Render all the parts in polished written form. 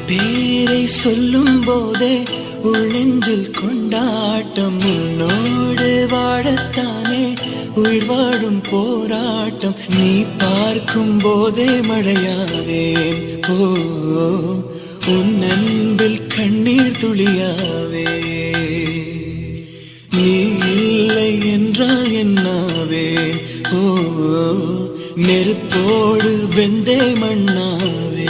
பேரை சொல்லும் போதே உள்ளெஞ்சில் கொண்டாட்டம் உன்னோடு வாழத்தானே உயிர் வாழும் போராட்டம் நீ பார்க்கும் போதே மழையாவேன் ஓ உன் அன்பில் கண்ணீர் துளியாவே நீ இல்லை என்றால் என்னாவேன் ஓ நெருப்போடு வெந்தே மண்ணாவே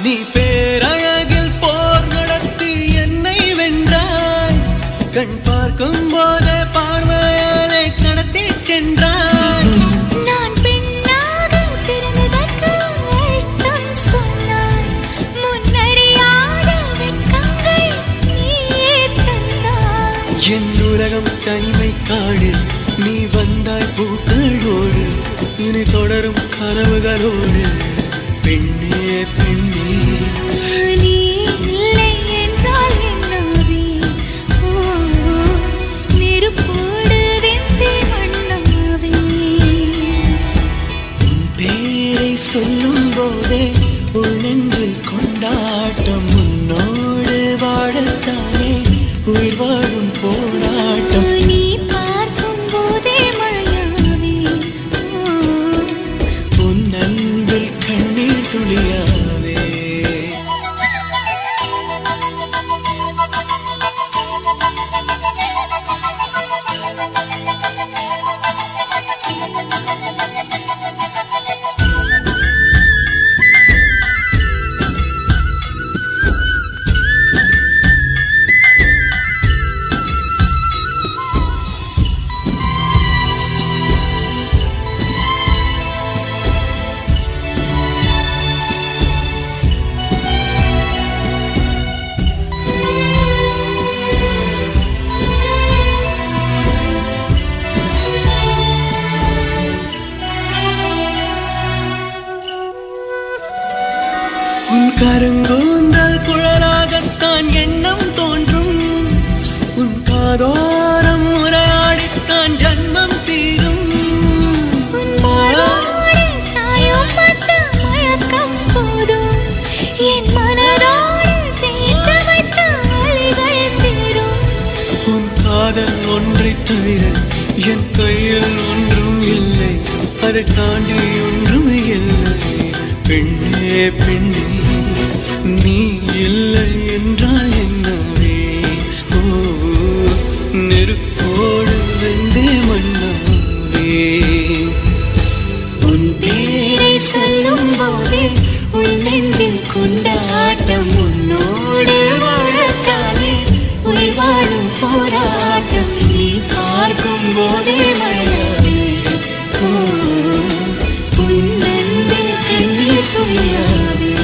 நீ பேரழகில் போர் நடத்தி என்னை வென்றாய் கண் பார்க்கும் போதே பார்வையாலே கடத்தி சென்றாய் நான் பெண்ணாக பிறந்ததற்கு அர்த்தம் சொன்னாய் முன்னறியாத வெட்கங்கள் நீயே தந்தாய் என் உலகம் தனிமை காடு நீ வந்தாய் பூக்களோடு இனி தொடரும் கனவுகளோடு பெண்ணே பெண்ணே நீ இல்லை என்றால் என்னாவே நெருப்போடு வெந்தே மண்ணாவே உன் பேரை சொல்லும் போதே உள்ளெஞ்சில் கொண்டாட்டம் உன்னோடு வாழத்தானே உயிர் வாழும் போராட்டம் நீ பார்க்கும் போதே மழையாவே உன் அன்பில் கண்ணீர் துளியாவே உன் கருங்கூந்தல் குழலாகத்தான் எண்ணம் தோன்றும் உன் காதோரம் உரையாடித்தான் ஜன்மம் தீரும் உன் மாறோடு சாயம் பட்ட மயக்கம் போதும் என் மனதோடு சேர்த்து வைத்த அலைகள் தீரும் உன் காதல் ஒன்றை தவிர என் கையில் ஒன்றும் இல்லை அதை தாண்டி ஒன்றும் இல்லை பெண்ணே பெண்ணே நீ இல்லை என்றால் என்னவே ஓ நெருப்போடு வெந்தே மண்ணாவே உன் பேரை சொல்லும் போதே உன் நெஞ்சில் கொண்டாட்டம் உன்னோடு வாழத்தானே உயிர் வாழும் போராட்டம் நீ பார்க்கும் போதே மழையாவே உன் அன்பில் கண்ணீர் துளியாவே